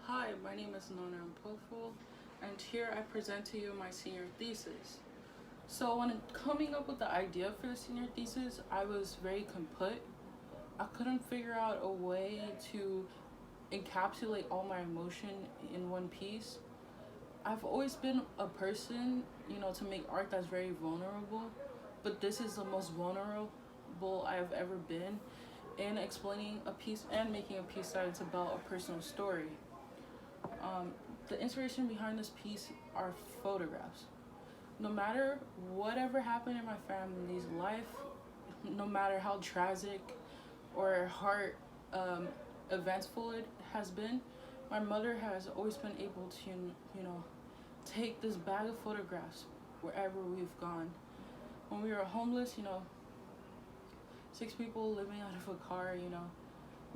Hi, my name is Nona Mpofo, and here I present to you my senior thesis. So when coming up with the idea for the senior thesis, I was very kaput. I couldn't figure out a way to encapsulate all my emotion in one piece. I've always been a person, to make art that's very vulnerable, but this is the most vulnerable I've ever been in explaining a piece and making a piece that is about a personal story. Um, the inspiration behind this piece are photographs. No matter whatever happened in my family's life, no matter how tragic or heart eventful it has been, my mother has always been able to, take this bag of photographs wherever we've gone. When we were homeless, 6 people living out of a car,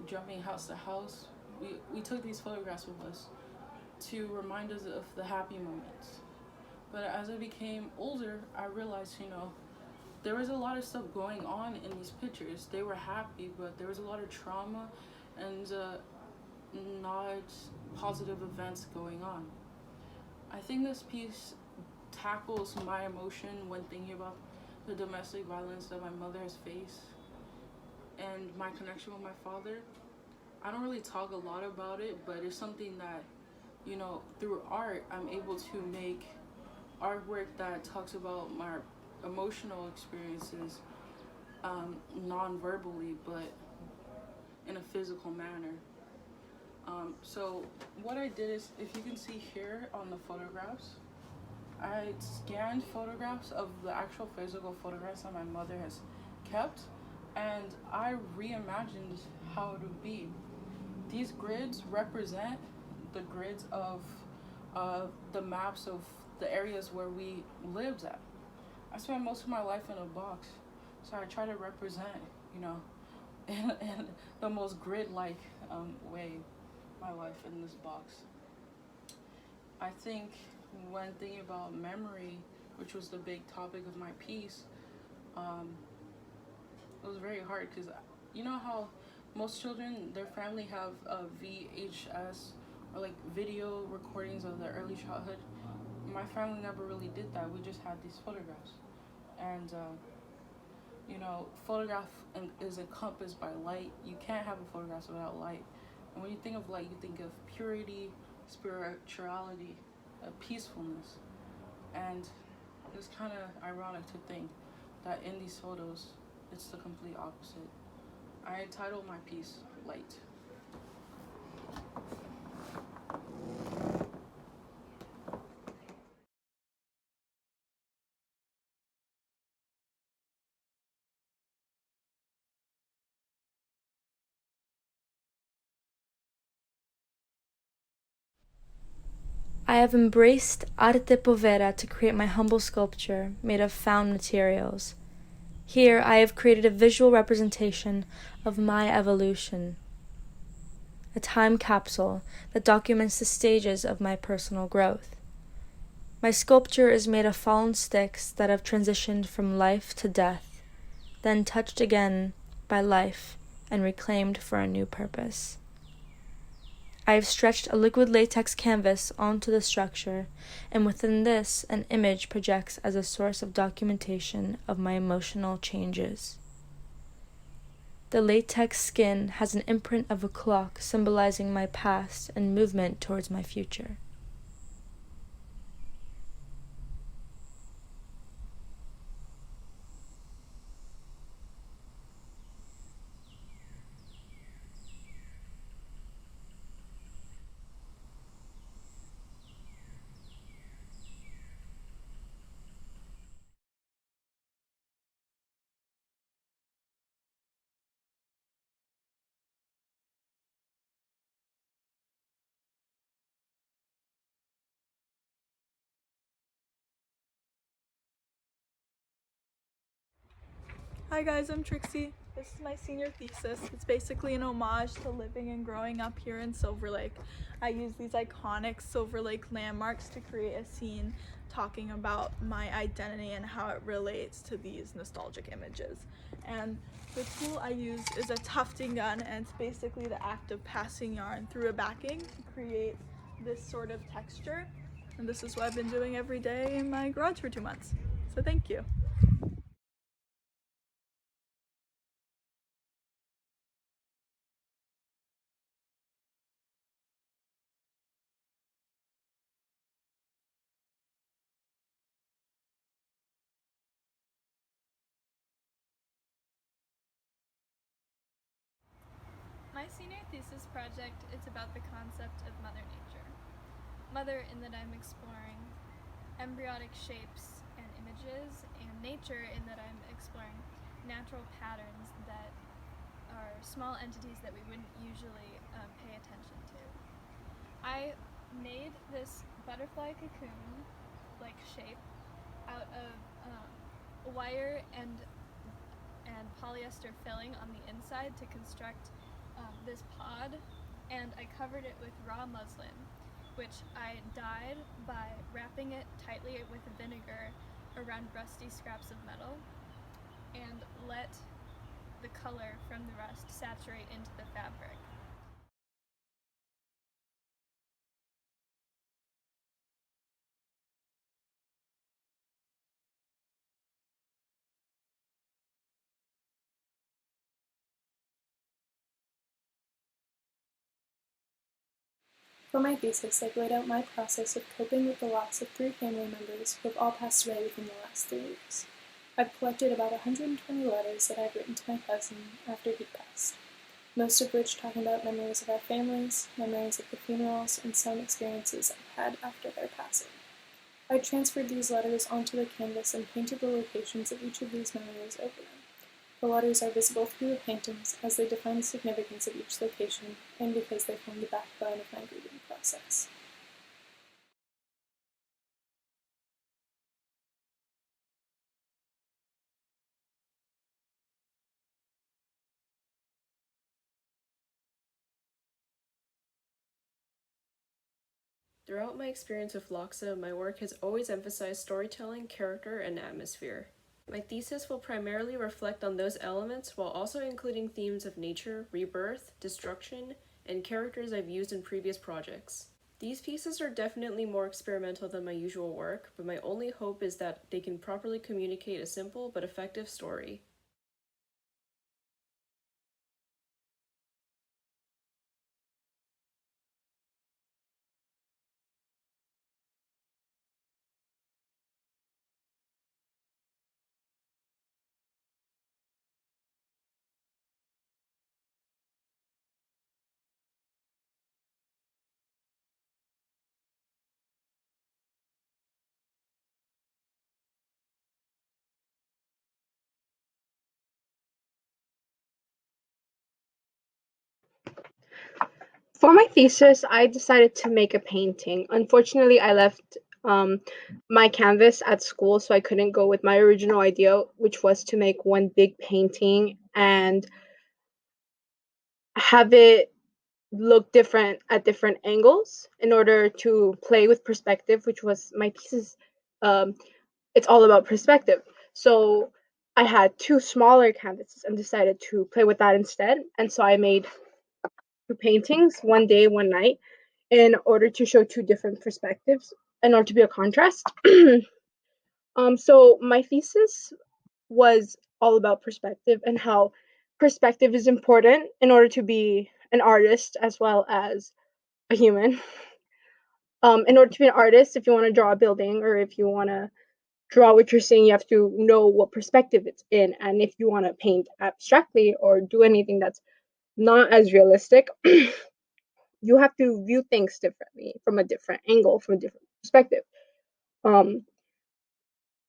jumping house to house, we took these photographs with us to remind us of the happy moments. But as I became older, I realized, there was a lot of stuff going on in these pictures. They were happy, but there was a lot of trauma and not positive events going on. I think this piece tackles my emotion when thinking about the domestic violence that my mother has faced and my connection with my father. I don't really talk a lot about it, but it's something that, through art, I'm able to make artwork that talks about my emotional experiences non-verbally, but in a physical manner. So what I did is, if you can see here on the photographs, I scanned photographs of the actual physical photographs that my mother has kept, and I reimagined how it would be. These grids represent the grids of the maps of the areas where we lived at. I spent most of my life in a box, so I try to represent, in the most grid-like way, my life in this box. I think when thinking about memory, which was the big topic of my piece, it was very hard because you know how most children, their family have a VHS or like video recordings of their early childhood. My family never really did that. We just had these photographs, and photograph is encompassed by light. You can't have a photograph without light. And when you think of light, you think of purity, spirituality, peacefulness. And it's kind of ironic to think that in these photos, it's the complete opposite. I titled my piece Light. I have embraced arte povera to create my humble sculpture made of found materials. Here I have created a visual representation of my evolution, a time capsule that documents the stages of my personal growth. My sculpture is made of fallen sticks that have transitioned from life to death, then touched again by life and reclaimed for a new purpose. I have stretched a liquid latex canvas onto the structure, and within this, an image projects as a source of documentation of my emotional changes. The latex skin has an imprint of a clock symbolizing my past and movement towards my future. Hi guys, I'm Trixie. This is my senior thesis. It's basically an homage to living and growing up here in Silver Lake. I use these iconic Silver Lake landmarks to create a scene talking about my identity and how it relates to these nostalgic images. And the tool I use is a tufting gun, and it's basically the act of passing yarn through a backing to create this sort of texture. And this is what I've been doing every day in my garage for 2 months. So thank you. My senior thesis project is about the concept of Mother Nature. Mother in that I'm exploring embryonic shapes and images, and nature in that I'm exploring natural patterns that are small entities that we wouldn't usually pay attention to. I made this butterfly cocoon-like shape out of wire and polyester filling on the inside to construct this pod, and I covered it with raw muslin, which I dyed by wrapping it tightly with vinegar around rusty scraps of metal and let the color from the rust saturate into the fabric. For my thesis, I've laid out my process of coping with the loss of 3 family members who have all passed away within the last 3 weeks. I've collected about 120 letters that I've written to my cousin after he passed, most of which talking about memories of our families, memories of the funerals, and some experiences I've had after their passing. I transferred these letters onto the canvas and painted the locations of each of these memories over them. The letters are visible through the paintings as they define the significance of each location and because they form the backbone of my grieving process. Throughout my experience with LACHSA, my work has always emphasized storytelling, character, and atmosphere. My thesis will primarily reflect on those elements while also including themes of nature, rebirth, destruction, and characters I've used in previous projects. These pieces are definitely more experimental than my usual work, but my only hope is that they can properly communicate a simple but effective story. For my thesis, I decided to make a painting. Unfortunately, I left my canvas at school, so I couldn't go with my original idea, which was to make one big painting and have it look different at different angles in order to play with perspective, which was my thesis. Um, it's all about perspective. So I had 2 smaller canvases and decided to play with that instead. And so I made 2 paintings, one day, one night, in order to show 2 different perspectives, in order to be a contrast. So my thesis was all about perspective and how perspective is important in order to be an artist as well as a human. In order to be an artist, if you want to draw a building or if you want to draw what you're seeing, you have to know what perspective it's in. And if you want to paint abstractly or do anything that's not as realistic, you have to view things differently from a different angle, from a different perspective. Um,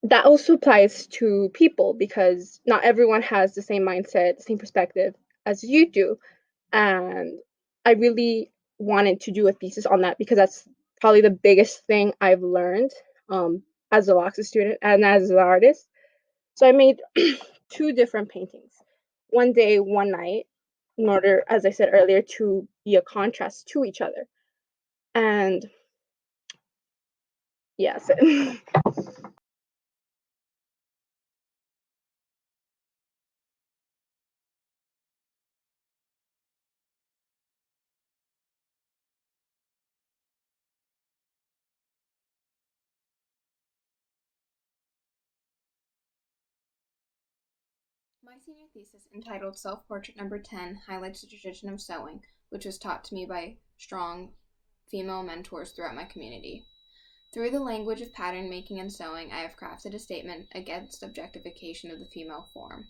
that also applies to people because not everyone has the same mindset, the same perspective as you do. And I really wanted to do a thesis on that because that's probably the biggest thing I've learned as a LACHSA student and as an artist. So I made 2 different paintings. one day, one night, in order, as I said earlier, to be a contrast to each other. And yes. My senior thesis, entitled Self-Portrait Number 10, highlights the tradition of sewing, which was taught to me by strong female mentors throughout my community. Through the language of pattern making and sewing, I have crafted a statement against objectification of the female form.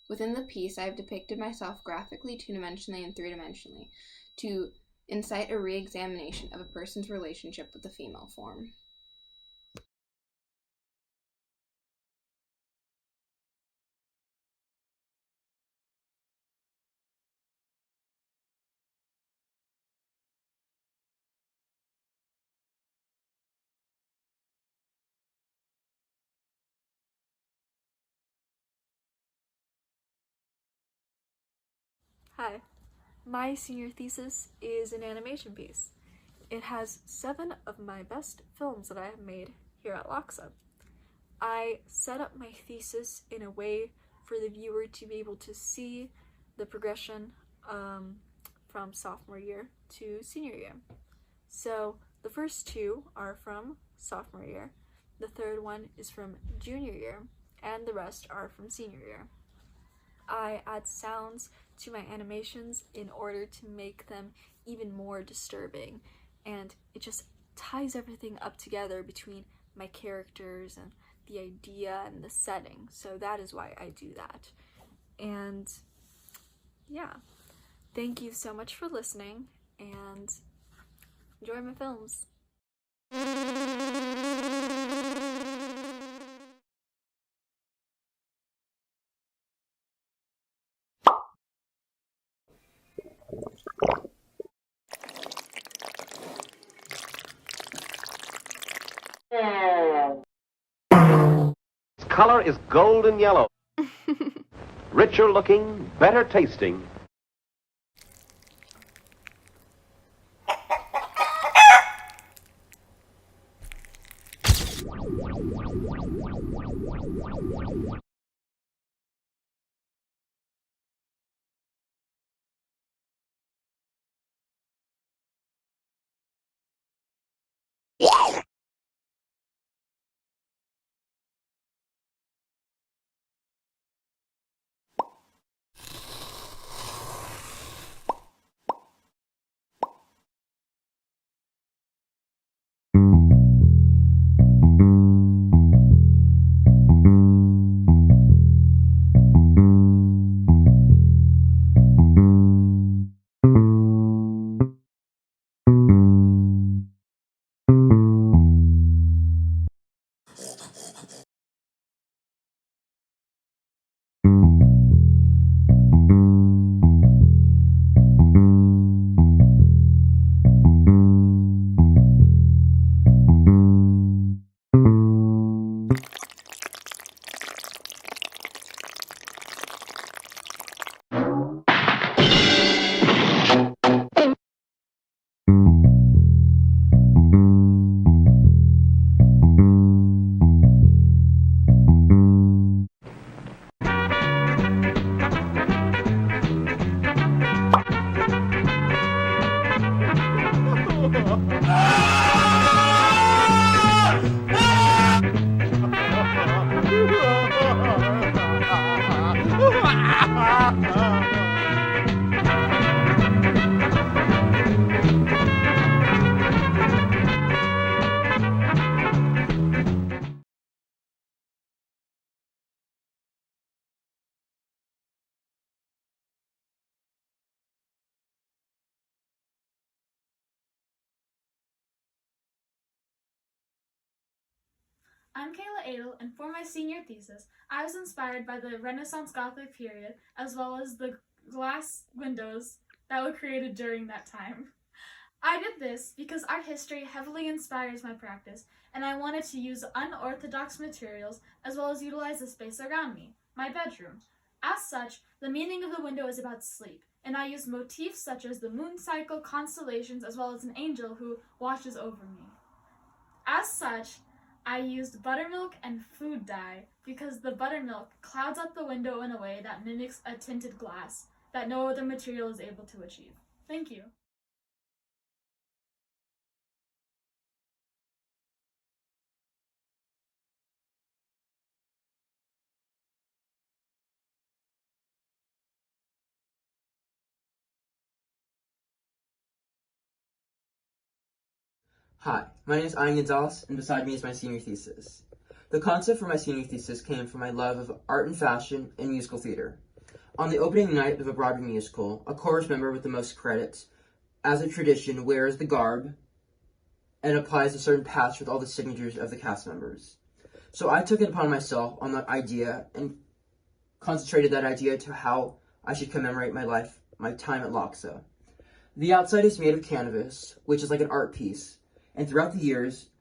Within the piece, I have depicted myself graphically, two-dimensionally, and three-dimensionally to incite a re-examination of a person's relationship with the female form. Hi, my senior thesis is an animation piece. It has 7 of my best films that I have made here at LACHSA. I set up my thesis in a way for the viewer to be able to see the progression from sophomore year to senior year. So the first 2 are from sophomore year, the third one is from junior year, and the rest are from senior year. I add sounds to my animations in order to make them even more disturbing, and it just ties everything up together between my characters and the idea and the setting. So that is why I do that. And yeah, thank you so much for listening, and enjoy my films. Color is golden yellow. Richer looking, better tasting. I'm Kayla Adel, and for my senior thesis, I was inspired by the Renaissance Gothic period, as well as the glass windows that were created during that time. I did this because art history heavily inspires my practice, and I wanted to use unorthodox materials as well as utilize the space around me, my bedroom. As such, the meaning of the window is about sleep, and I used motifs such as the moon cycle, constellations, as well as an angel who watches over me. As such, I used buttermilk and food dye because the buttermilk clouds up the window in a way that mimics a tinted glass that no other material is able to achieve. Thank you. Hi, my name is Ian Gonzalez, and beside me is my senior thesis. The concept for my senior thesis came from my love of art and fashion and musical theater. On the opening night of a Broadway musical, a chorus member with the most credits, as a tradition, wears the garb and applies a certain patch with all the signatures of the cast members. So I took it upon myself on that idea and concentrated that idea to how I should commemorate my life, my time at LACHSA. The outside is made of canvas, which is like an art piece. And throughout the years,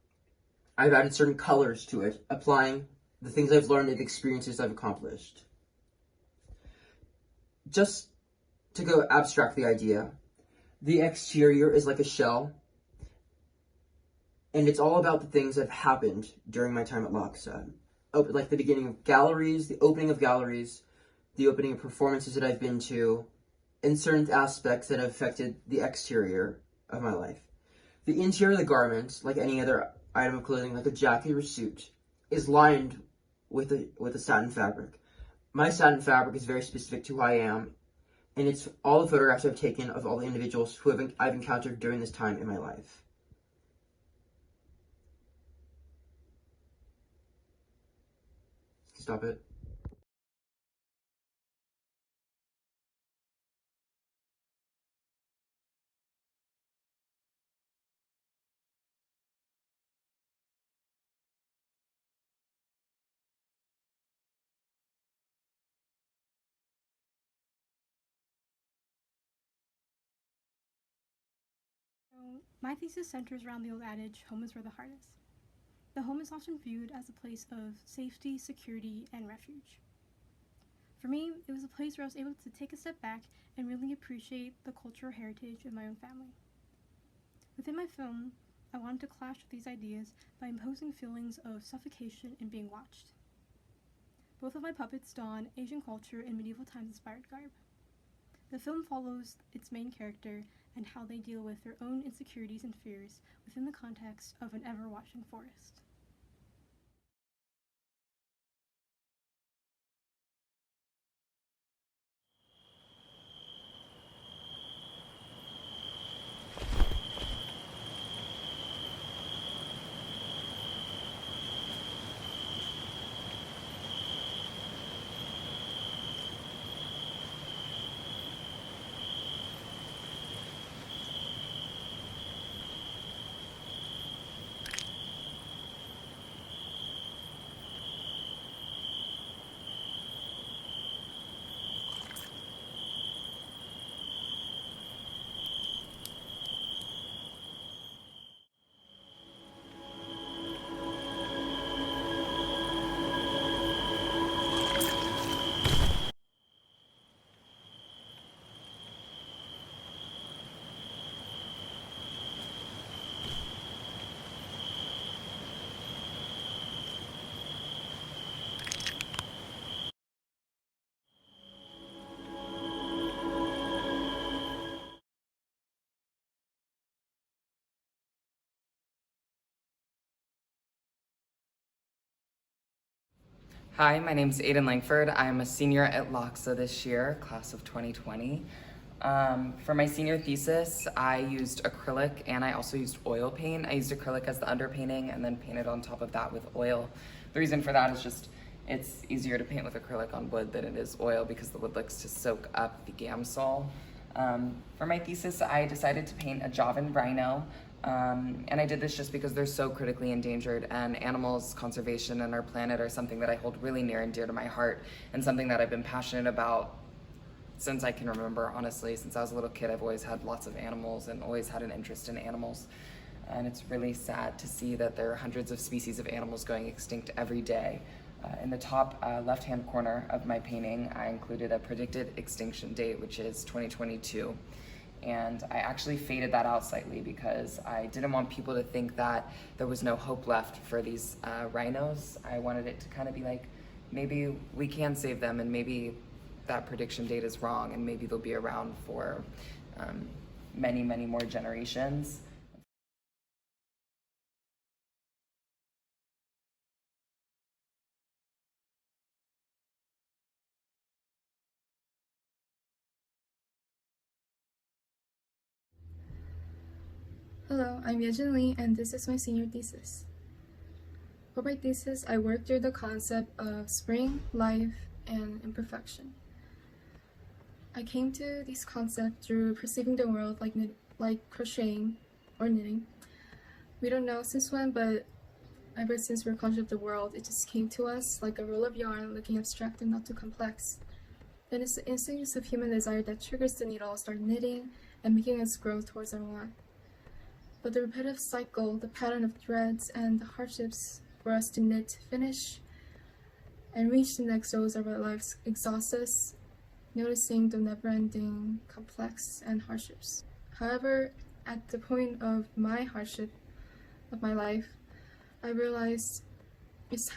I've added certain colors to it, applying the things I've learned and the experiences I've accomplished. Just to go abstract the idea, the exterior is like a shell, and it's all about the things that have happened during my time at LACHSA. Like the beginning of galleries, the opening of galleries, the opening of performances that I've been to, and certain aspects that have affected the exterior of my life. The interior of the garment, like any other item of clothing, like a jacket or suit, is lined with a satin fabric. My satin fabric is very specific to who I am, and it's all the photographs I've taken of all the individuals who I've encountered during this time in my life. Stop it. My thesis centers around the old adage, home is where the heart is. The home is often viewed as a place of safety, security, and refuge. For me, it was a place where I was able to take a step back and really appreciate the cultural heritage of my own family. Within my film, I wanted to clash with these ideas by imposing feelings of suffocation and being watched. Both of my puppets don Asian culture and medieval times inspired garb. The film follows its main character and how they deal with their own insecurities and fears within the context of an ever-watching forest. Hi, my name is Aiden Langford. I'm a senior at LACHSA this year, class of 2020. For my senior thesis, I used acrylic and I also used oil paint. I used acrylic as the underpainting and then painted on top of that with oil. The reason for that is just it's easier to paint with acrylic on wood than it is oil because the wood likes to soak up the gamsol. For my thesis, I decided to paint a Javan rhino. And I did this just because they're so critically endangered, and animals, conservation, and our planet are something that I hold really near and dear to my heart, and something that I've been passionate about since I can remember, honestly. Since I was a little kid, I've always had lots of animals and always had an interest in animals. And it's really sad to see that there are hundreds of species of animals going extinct every day. In the top left-hand corner of my painting, I included a predicted extinction date, which is 2022. And I actually faded that out slightly because I didn't want people to think that there was no hope left for these rhinos. I wanted it to kind of be like, maybe we can save them, and maybe that prediction date is wrong, and maybe they'll be around for many, many more generations. Hello, I'm Yejin Lee, and this is my senior thesis. For my thesis, I worked through the concept of spring, life, and imperfection. I came to this concept through perceiving the world like crocheting or knitting. We don't know since when, but ever since we're conscious of the world, it just came to us like a roll of yarn, looking abstract and not too complex. Then it's the instincts of human desire that triggers the needle, start knitting, and making us grow towards our want. But the repetitive cycle, the pattern of threads, and the hardships for us to knit, finish, and reach the next rows of our lives exhaust us, noticing the never-ending complex and hardships. However, at the point of my hardship of my life, I realized it's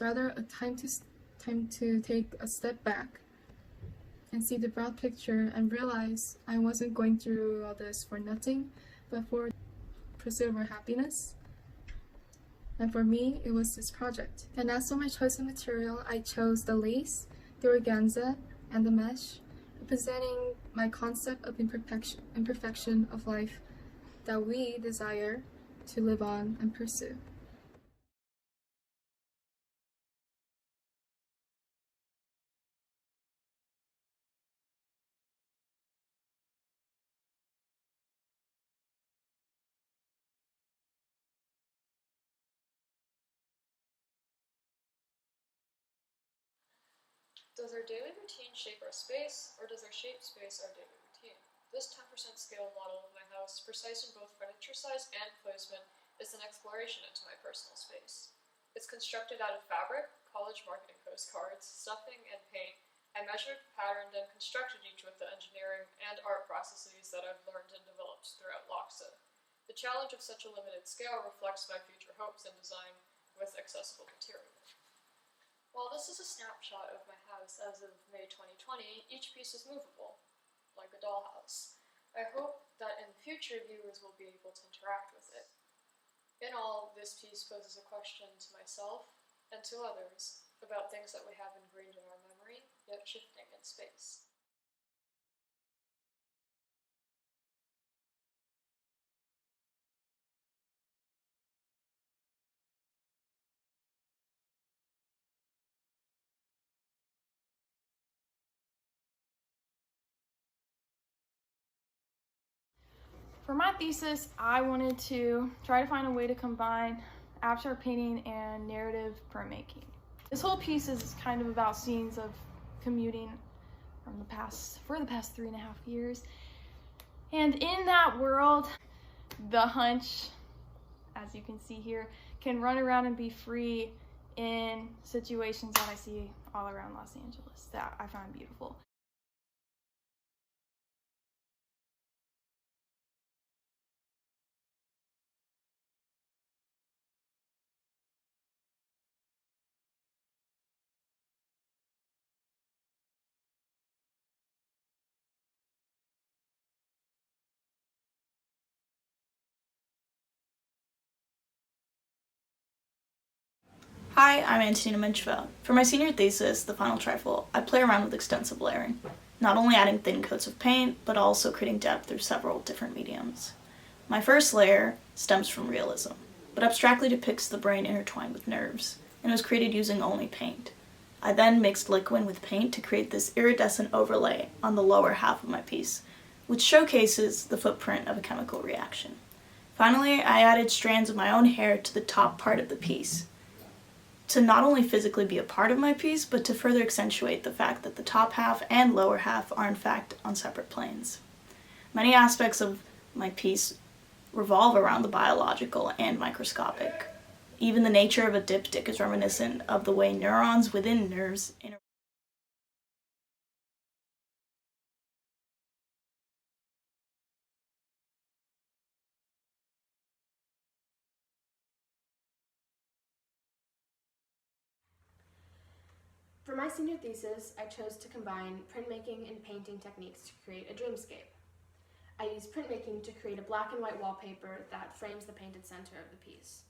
rather a time to take a step back and see the broad picture and realize I wasn't going through all this for nothing, but for pursuit of our happiness. And for me, it was this project. And as for my choice of material, I chose the lace, the organza, and the mesh, representing my concept of imperfection of life that we desire to live on and pursue. Does our daily routine shape our space, or does our shape space our daily routine? This 10% scale model of my house, precise in both furniture size and placement, is an exploration into my personal space. It's constructed out of fabric, college marketing postcards, stuffing, and paint. I measured, patterned, and constructed each with the engineering and art processes that I've learned and developed throughout LACHSA. The challenge of such a limited scale reflects my future hopes in design with accessible material. While this is a snapshot of my house as of May 2020, each piece is movable, like a dollhouse. I hope that in future viewers will be able to interact with it. In all, this piece poses a question to myself and to others about things that we have ingrained in our memory, yet shifting in space. For my thesis, I wanted to try to find a way to combine abstract painting and narrative printmaking. This whole piece is kind of about scenes of commuting for the past 3.5 years. And in that world, the hunch, as you can see here, can run around and be free in situations that I see all around Los Angeles that I find beautiful. Hi, I'm Antonina Mencheva. For my senior thesis, the Final Trifle, I play around with extensive layering, not only adding thin coats of paint, but also creating depth through several different mediums. My first layer stems from realism, but abstractly depicts the brain intertwined with nerves, and was created using only paint. I then mixed liquid with paint to create this iridescent overlay on the lower half of my piece, which showcases the footprint of a chemical reaction. Finally, I added strands of my own hair to the top part of the piece, to not only physically be a part of my piece, but to further accentuate the fact that the top half and lower half are in fact on separate planes. Many aspects of my piece revolve around the biological and microscopic, Even the nature of a diptych is reminiscent of the way neurons within nerves interact. For my senior thesis, I chose to combine printmaking and painting techniques to create a dreamscape. I used printmaking to create a black and white wallpaper that frames the painted center of the piece.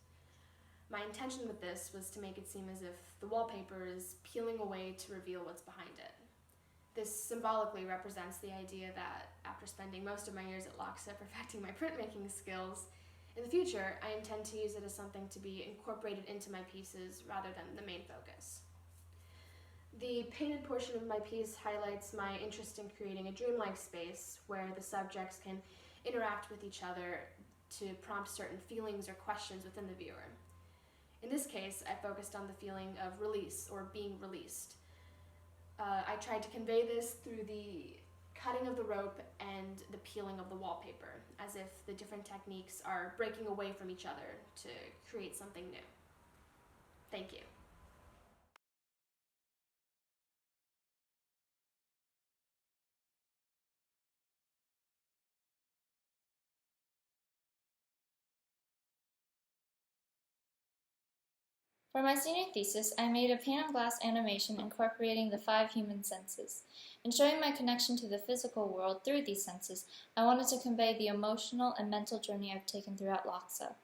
My intention with this was to make it seem as if the wallpaper is peeling away to reveal what's behind it. This symbolically represents the idea that after spending most of my years at LACHSA perfecting my printmaking skills, in the future I intend to use it as something to be incorporated into my pieces rather than the main focus. The painted portion of my piece highlights my interest in creating a dreamlike space where the subjects can interact with each other to prompt certain feelings or questions within the viewer. In this case, I focused on the feeling of release or being released. I tried to convey this through the cutting of the rope and the peeling of the wallpaper, as if the different techniques are breaking away from each other to create something new. Thank you. For my senior thesis, I made a pane-on-glass animation incorporating the 5 human senses. In showing my connection to the physical world through these senses, I wanted to convey the emotional and mental journey I've taken throughout LACHSA.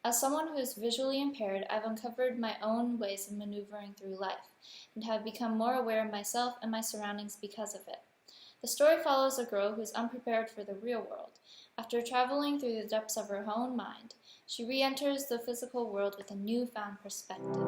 As someone who is visually impaired, I've uncovered my own ways of maneuvering through life, and have become more aware of myself and my surroundings because of it. The story follows a girl who is unprepared for the real world. After traveling through the depths of her own mind, she re-enters the physical world with a newfound perspective.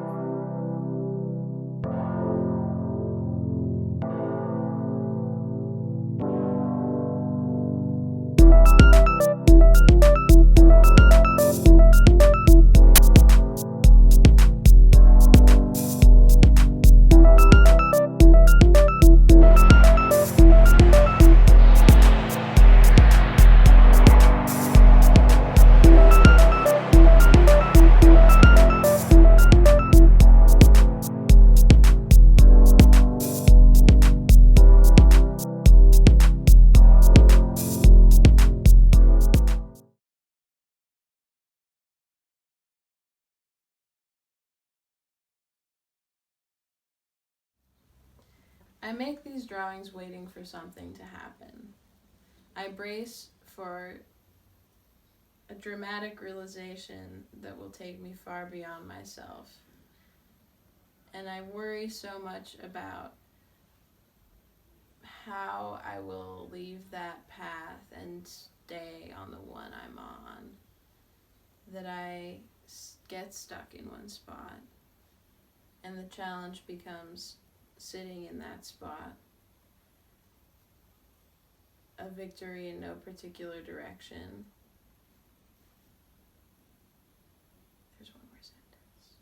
I make these drawings waiting for something to happen. I brace for a dramatic realization that will take me far beyond myself. And I worry so much about how I will leave that path and stay on the one I'm on, that I get stuck in one spot. And the challenge becomes sitting in that spot, a victory in no particular direction. There's one more sentence.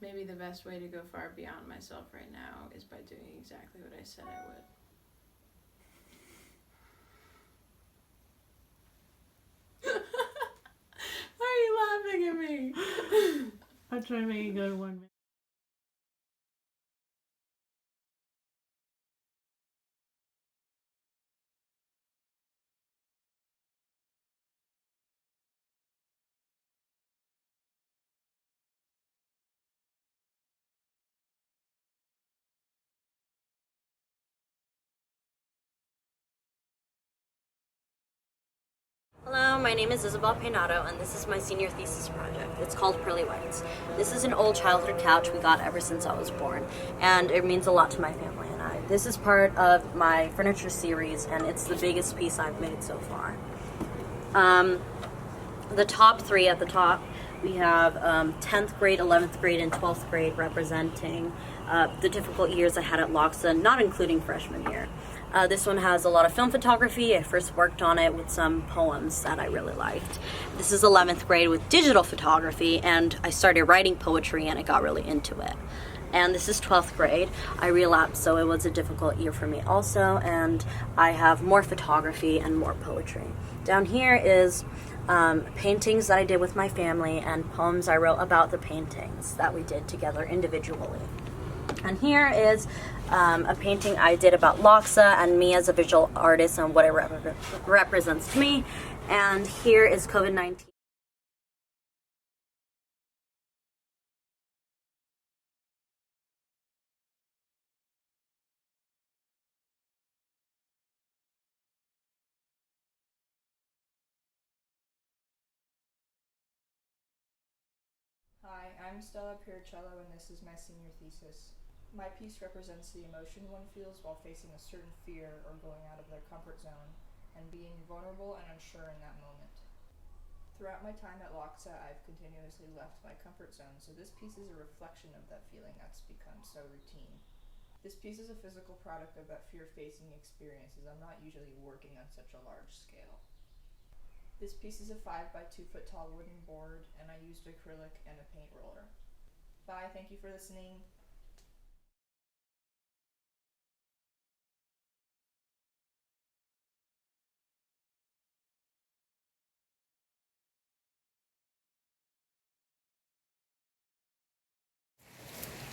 Maybe the best way to go far beyond myself right now is by doing exactly what I said I would. Why are you laughing at me? I'll try to make it go to 1 minute. Hello, my name is Isabel Peinado, and this is my senior thesis project. It's called Pearly Whites. This is an old childhood couch we got ever since I was born, and it means a lot to my family and I. This is part of my furniture series, and it's the biggest piece I've made so far. The top 3 at the top, we have 10th grade, 11th grade, and 12th grade representing the difficult years I had at LACHSA, not including freshman year. This one has a lot of film photography. I first worked on it with some poems that I really liked. This is 11th grade with digital photography, and I started writing poetry and I got really into it. And this is 12th grade. I relapsed, so it was a difficult year for me also, and I have more photography and more poetry. Down here is paintings that I did with my family, and poems I wrote about the paintings that we did together individually. And here is a painting I did about LACHSA and me as a visual artist and what it represents to me. And here is COVID-19. Hi, I'm Stella Piricello, and this is my senior thesis. My piece represents the emotion one feels while facing a certain fear or going out of their comfort zone, and being vulnerable and unsure in that moment. Throughout my time at LACHSA, I've continuously left my comfort zone, so this piece is a reflection of that feeling that's become so routine. This piece is a physical product of that fear-facing experience, as I'm not usually working on such a large scale. This piece is a 5 by 2 foot tall wooden board, and I used acrylic and a paint roller. Bye, thank you for listening.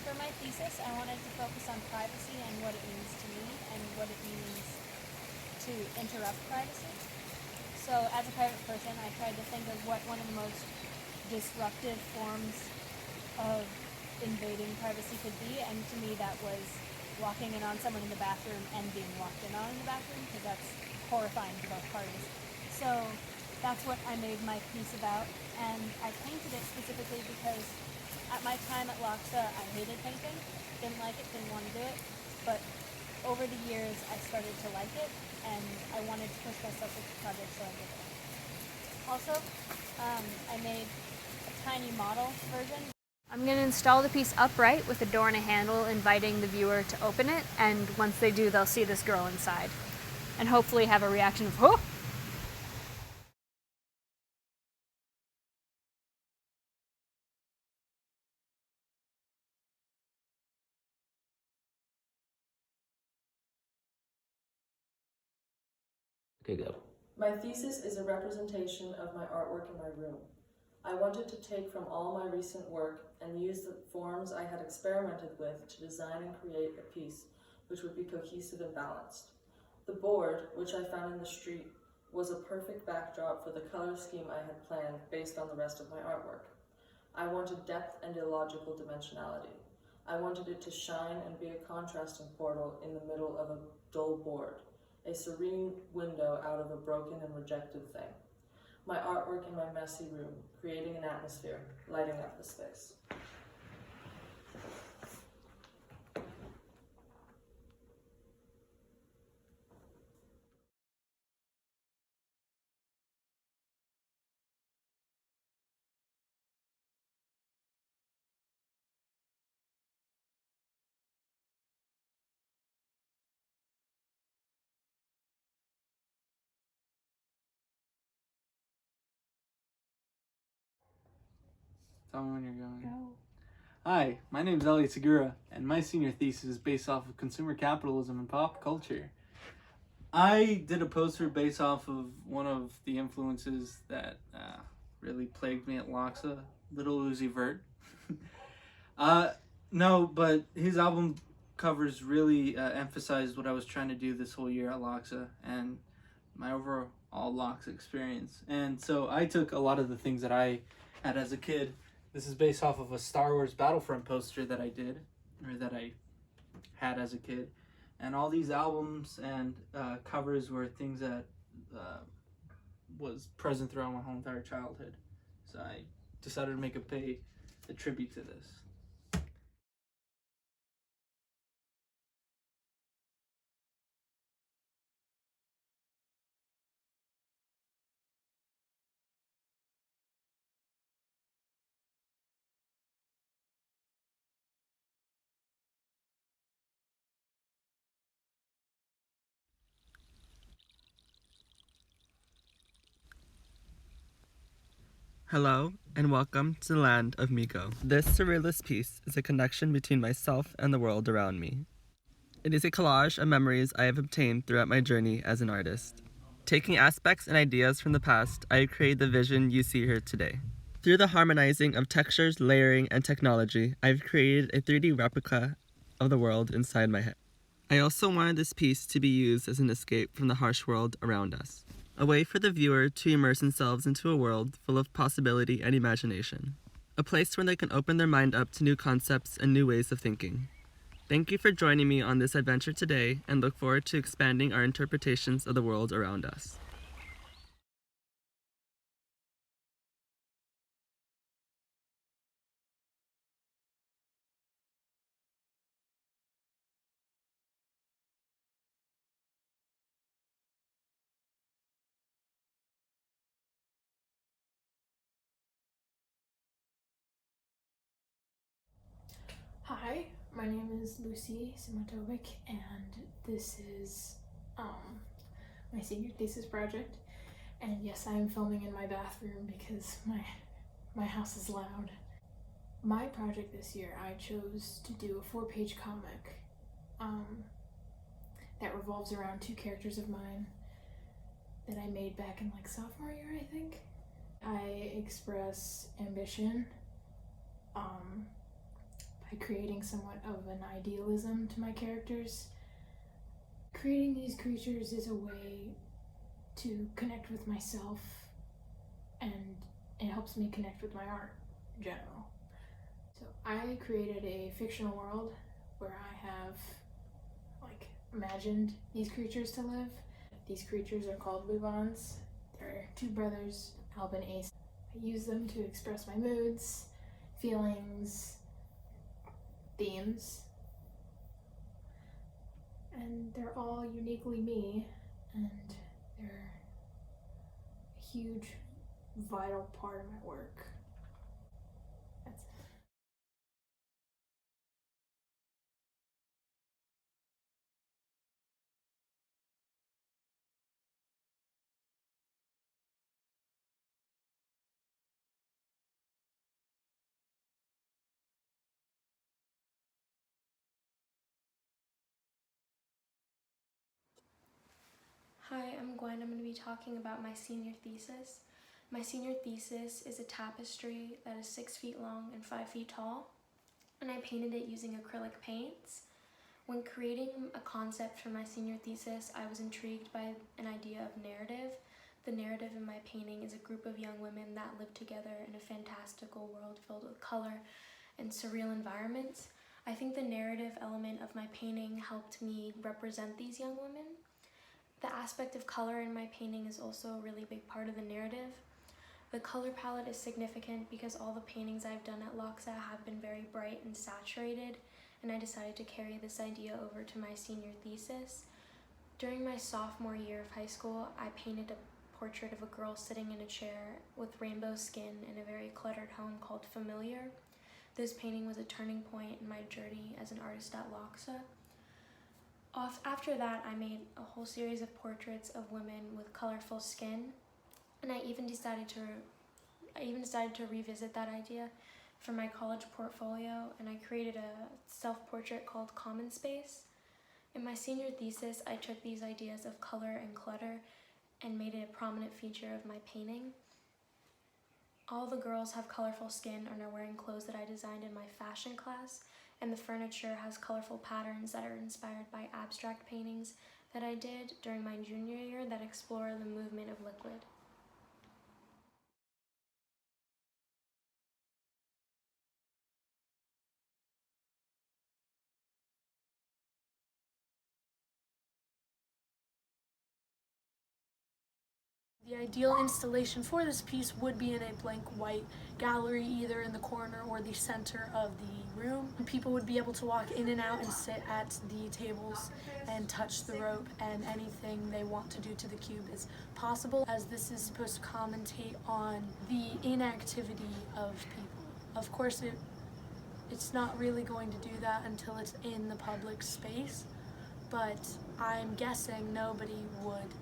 For my thesis, I wanted to focus on privacy and what it means to me and what it means to interrupt privacy. So as a private person, I tried to think of what one of the most disruptive forms of invading privacy could be, and to me that was walking in on someone in the bathroom and being walked in on in the bathroom, because that's horrifying to both parties. So that's what I made my piece about, and I painted it specifically because at my time at LACHSA, I hated painting, didn't like it, didn't want to do it, but over the years I started to like it, and I wanted to push myself with the project, so I did it. Also, I made a tiny model version. I'm going to install the piece upright with a door and a handle, inviting the viewer to open it, and once they do, they'll see this girl inside, and hopefully have a reaction of, "Oh!" Okay, go. My thesis is a representation of my artwork in my room. I wanted to take from all my recent work and use the forms I had experimented with to design and create a piece which would be cohesive and balanced. The board, which I found in the street, was a perfect backdrop for the color scheme I had planned based on the rest of my artwork. I wanted depth and illogical dimensionality. I wanted it to shine and be a contrasting portal in the middle of a dull board, a serene window out of a broken and rejected thing. My artwork in my messy room, creating an atmosphere, lighting up the space. Tell me when you're going. Go. Hi, my name is Elliot Segura, and my senior thesis is based off of consumer capitalism and pop culture. I did a poster based off of one of the influences that really plagued me at LACHSA, Little Uzi Vert. No, but his album covers really emphasized what I was trying to do this whole year at LACHSA and my overall LACHSA experience. And so I took a lot of the things that I had as a kid. This is based off of a Star Wars Battlefront poster that I did, or that I had as a kid. And all these albums and covers were things that was present throughout my whole entire childhood. So I decided to make a tribute to this. Hello, and welcome to the land of Miko. This surrealist piece is a connection between myself and the world around me. It is a collage of memories I have obtained throughout my journey as an artist. Taking aspects and ideas from the past, I have created the vision you see here today. Through the harmonizing of textures, layering, and technology, I've created a 3D replica of the world inside my head. I also wanted this piece to be used as an escape from the harsh world around us, a way for the viewer to immerse themselves into a world full of possibility and imagination, a place where they can open their mind up to new concepts and new ways of thinking. Thank you for joining me on this adventure today, and look forward to expanding our interpretations of the world around us. Hi, my name is Lucy Simatovic, and this is my senior thesis project. And yes, I am filming in my bathroom because my house is loud. My project this year, I chose to do a 4-page comic that revolves around 2 characters of mine that I made back in like sophomore year, I think. I express ambition by creating somewhat of an idealism to my characters. Creating these creatures is a way to connect with myself, and it helps me connect with my art in general. So I created a fictional world where I have like imagined these creatures to live. These creatures are called Luvans. They're 2 brothers, Alb and Ace. I use them to express my moods, feelings, themes, and they're all uniquely me, and they're a huge, vital part of my work. That's it. Hi, I'm Gwen. I'm going to be talking about my senior thesis. My senior thesis is a tapestry that is 6 feet long and 5 feet tall, and I painted it using acrylic paints. When creating a concept for my senior thesis, I was intrigued by an idea of narrative. The narrative in my painting is a group of young women that live together in a fantastical world filled with color and surreal environments. I think the narrative element of my painting helped me represent these young women. The aspect of color in my painting is also a really big part of the narrative. The color palette is significant because all the paintings I've done at LACHSA have been very bright and saturated, and I decided to carry this idea over to my senior thesis. During my sophomore year of high school, I painted a portrait of a girl sitting in a chair with rainbow skin in a very cluttered home called Familiar. This painting was a turning point in my journey as an artist at LACHSA. After that, I made a whole series of portraits of women with colorful skin, and I even decided to revisit that idea for my college portfolio, and I created a self-portrait called Common Space. In my senior thesis, I took these ideas of color and clutter and made it a prominent feature of my painting. All the girls have colorful skin and are wearing clothes that I designed in my fashion class, and the furniture has colorful patterns that are inspired by abstract paintings that I did during my junior year that explore the movement of liquid. The ideal installation for this piece would be in a blank white gallery, either in the corner or the center of the room. People would be able to walk in and out and sit at the tables and touch the rope, and anything they want to do to the cube is possible, as this is supposed to commentate on the inactivity of people. Of course, it's not really going to do that until it's in the public space, but I'm guessing nobody would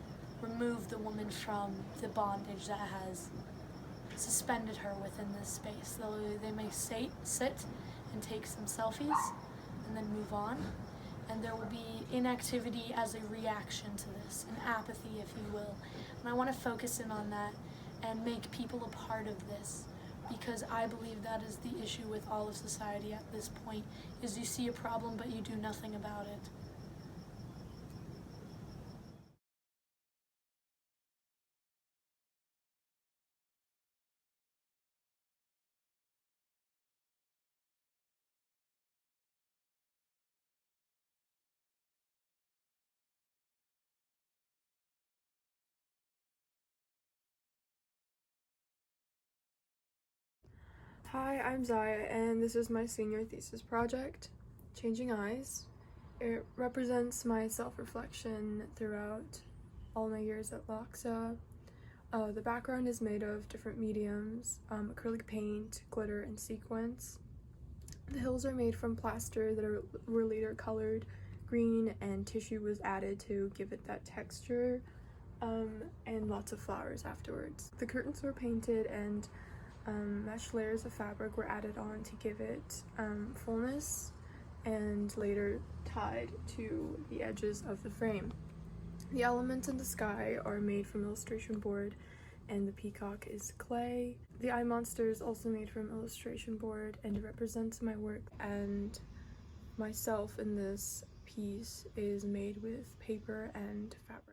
remove the woman from the bondage that has suspended her within this space. They may sit and take some selfies and then move on. and there will be inactivity as a reaction to this, an apathy, if you will. And I want to focus in on that and make people a part of this, because I believe that is the issue with all of society at this point, is you see a problem but you do nothing about it. Hi, I'm Zaya, and this is my senior thesis project, Changing Eyes. It represents my self-reflection throughout all my years at LACHSA. The background is made of different mediums, acrylic paint, glitter, and sequins. The hills are made from plaster that were later colored green, and tissue was added to give it that texture, and lots of flowers afterwards. The curtains were painted, and mesh layers of fabric were added on to give it fullness, and later tied to the edges of the frame. The elements in the sky are made from illustration board, and the peacock is clay. The eye monster is also made from illustration board, and it represents my work, and myself in this piece is made with paper and fabric.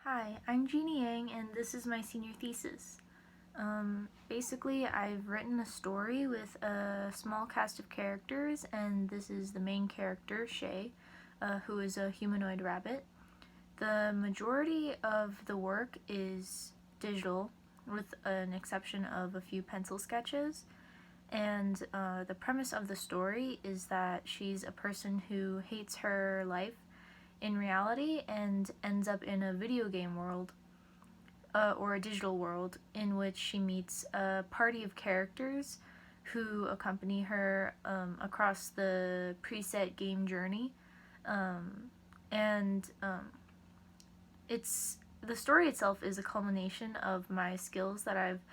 Hi, I'm Jeannie Yang, and this is my senior thesis. Basically, I've written a story with a small cast of characters, and this is the main character, Shay, who is a humanoid rabbit. The majority of the work is digital, with an exception of a few pencil sketches, and the premise of the story is that she's a person who hates her life in reality and ends up in a video game world, or a digital world, in which she meets a party of characters who accompany her across the preset game journey. The story itself is a culmination of my skills that I've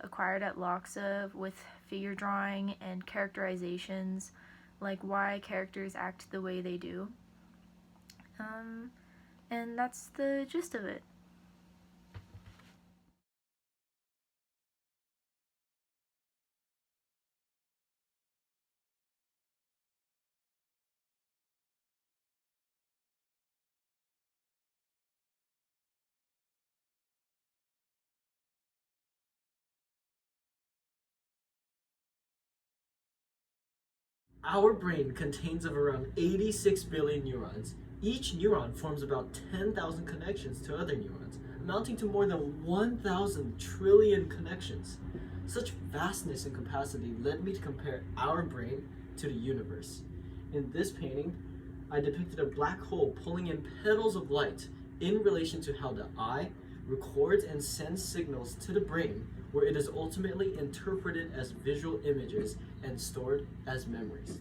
acquired at LACHSA with figure drawing and characterizations, like why characters act the way they do. And that's the gist of it. Our brain contains of around 86 billion neurons. Each neuron forms about 10,000 connections to other neurons, amounting to more than 1,000 trillion connections. Such vastness and capacity led me to compare our brain to the universe. In this painting, I depicted a black hole pulling in petals of light in relation to how the eye records and sends signals to the brain, where it is ultimately interpreted as visual images and stored as memories.